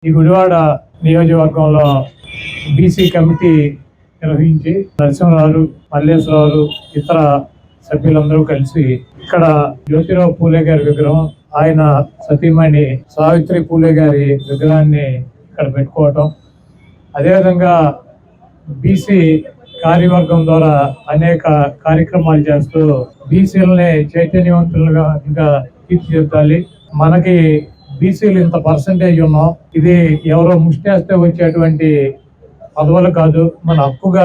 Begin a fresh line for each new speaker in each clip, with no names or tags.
ఈ గుడివాడ నియోజకవర్గంలో BC committee నిర్వహించి నరసింహరావు, మల్లేశ్వరరావు, ఇతర సభ్యులందరూ కలిసి ఇక్కడ జ్యోతిరావు పూలే గారి విగ్రహం, ఆయన సతీమణి సావిత్రి పూలే గారి విగ్రహాన్ని ఇక్కడ పెట్టుకోవటం, అదేవిధంగా బీసీ కార్యవర్గం ద్వారా అనేక కార్యక్రమాలు చేస్తూ బీసీలని చైతన్యవంతులుగా ఇంకా తీర్చిదిద్దాలి. మనకి బీసీలు ఇంత పర్సంటేజ్ ఉన్నాం, ఇది ఎవరో ముష్టేస్తే వచ్చేటువంటి పదవులు కాదు, మన హక్కుగా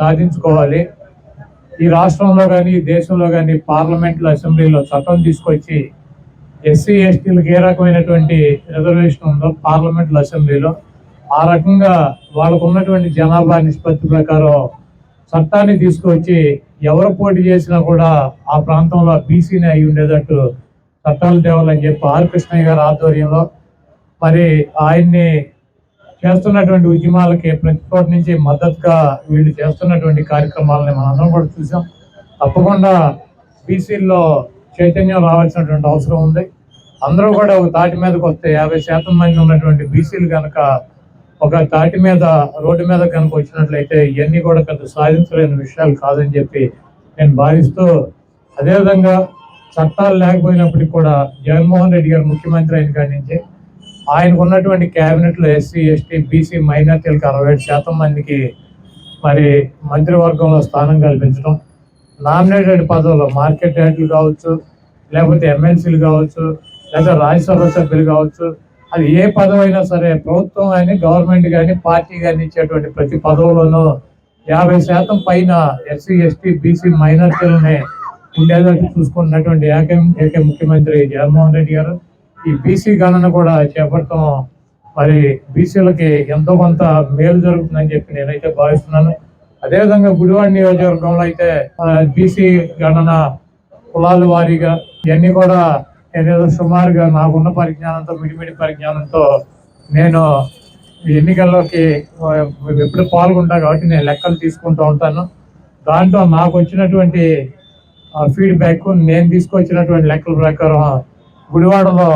సాధించుకోవాలి. ఈ రాష్ట్రంలో కానీ దేశంలో కానీ పార్లమెంట్లో, అసెంబ్లీలో చట్టం తీసుకొచ్చి ఎస్సీ ఎస్టీలకు ఏ రకమైనటువంటి రిజర్వేషన్ ఉందో పార్లమెంట్లో, అసెంబ్లీలో ఆ రకంగా వాళ్ళకు ఉన్నటువంటి జనాభా నిష్పత్తి ప్రకారం చట్టాన్ని తీసుకొచ్చి ఎవరు పోటీ చేసినా కూడా ఆ ప్రాంతంలో బీసీని అయి ఉండేటట్టు చట్టాలు తేవాలని చెప్పి ఆర్ కృష్ణయ్య గారి ఆధ్వర్యంలో మరి ఆయన్ని చేస్తున్నటువంటి ఉద్యమాలకి ప్రతి చోట నుంచి మద్దతుగా వీళ్ళు చేస్తున్నటువంటి కార్యక్రమాలని మనందరం కూడా చూసాం. తప్పకుండా బీసీల్లో చైతన్యం రావాల్సినటువంటి అవసరం ఉంది. అందరూ కూడా ఒక తాటి మీదకి వస్తే 50% మంది ఉన్నటువంటి బీసీలు కనుక ఒక తాటి మీద, రోడ్డు మీద కనుక వచ్చినట్లయితే ఇవన్నీ కూడా పెద్ద సాధించలేని విషయాలు కాదని చెప్పి నేను భావిస్తూ, అదేవిధంగా చట్టాలు లేకపోయినప్పటికీ కూడా జగన్మోహన్ రెడ్డి గారు ముఖ్యమంత్రి అయిన కాడి నుంచి ఆయనకు ఉన్నటువంటి క్యాబినెట్లో ఎస్సీ ఎస్టీ బీసీ మైనార్టీలకు 67% మందికి మరి మంత్రివర్గంలో స్థానం కల్పించడం, నామినేటెడ్ పదవులు మార్కెట్ యార్డులు కావచ్చు, లేకపోతే ఎమ్మెల్సీలు కావచ్చు, లేదా రాజ్యసభ సభ్యులు కావచ్చు, అది ఏ పదవి అయినా సరే ప్రభుత్వం కానీ గవర్నమెంట్ కానీ పార్టీ కానీ ఇచ్చేటువంటి ప్రతి పదవులను 50% పైన ఎస్సీ ఎస్టీ బీసీ మైనార్టీలని ఉండేటట్టు చూసుకున్నటువంటి ఏకైక ముఖ్యమంత్రి జగన్మోహన్ రెడ్డి గారు. ఈ బీసీ గణన కూడా చేపట్టడం మరి బీసీలకి ఎంతో కొంత మేలు జరుగుతుందని చెప్పి నేనైతే భావిస్తున్నాను. అదేవిధంగా గుడివాడ నియోజకవర్గంలో అయితే బీసీ గణన కులాల వారీగా ఇవన్నీ కూడా ఏదో సుమారుగా నాకున్న పరిజ్ఞానంతో, మిడిమిడి పరిజ్ఞానంతో నేను ఎన్నికల్లోకి ఎప్పుడు పాల్గొంటా కాబట్టి నేను లెక్కలు తీసుకుంటూ ఉంటాను. దాంట్లో నాకు వచ్చినటువంటి ఫీడ్బ్యాక్, నేను తీసుకొచ్చినటువంటి లెక్కల ప్రకారం గుడివాడలో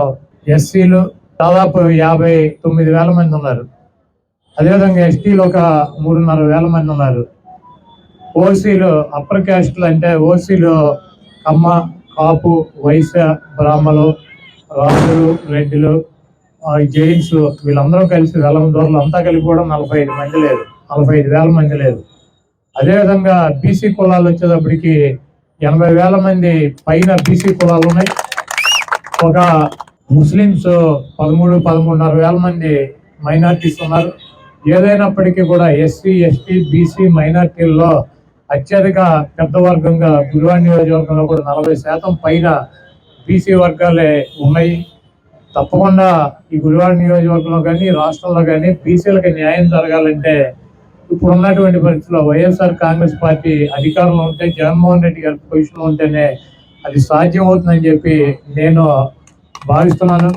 ఎస్సీలు దాదాపు 59,000 మంది ఉన్నారు. అదేవిధంగా ఎస్టీలు ఒక 3,500 మంది ఉన్నారు. ఓసీలు అప్పర్ క్యాస్ట్లు అంటే ఓసీలు కమ్మ, కాపు, వైశ్య, బ్రాహ్మలు, రాజులు, రెడ్డిలు, జైన్స్ వీళ్ళందరూ కలిసి వెలమదూరలు అంతా కలిపి కూడా 45,000 మంది లేదు. అదేవిధంగా బీసీ కులాలు వచ్చేటప్పటికి 80,000 మంది పైన బీసీ కులాలు ఉన్నాయి. ఒక ముస్లిమ్స్ 13,500 మంది మైనార్టీస్ ఉన్నారు. ఏదైనప్పటికీ కూడా ఎస్సీ ఎస్టీ బీసీ మైనార్టీల్లో అత్యధిక పెద్ద వర్గంగా గుడివాడ నియోజకవర్గంలో కూడా 40% పైన బీసీ వర్గాలే ఉన్నాయి. తప్పకుండా ఈ గుడివాడ నియోజకవర్గంలో కానీ రాష్ట్రంలో కానీ బీసీలకు న్యాయం జరగాలంటే ఇప్పుడు ఉన్నటువంటి పరిస్థితుల్లో వైఎస్ఆర్ కాంగ్రెస్ పార్టీ అధికారంలో ఉంటే, జగన్మోహన్ రెడ్డి గారి పొజిషన్లో ఉంటేనే అది సాధ్యం అవుతుందని చెప్పి నేను భావిస్తున్నాను.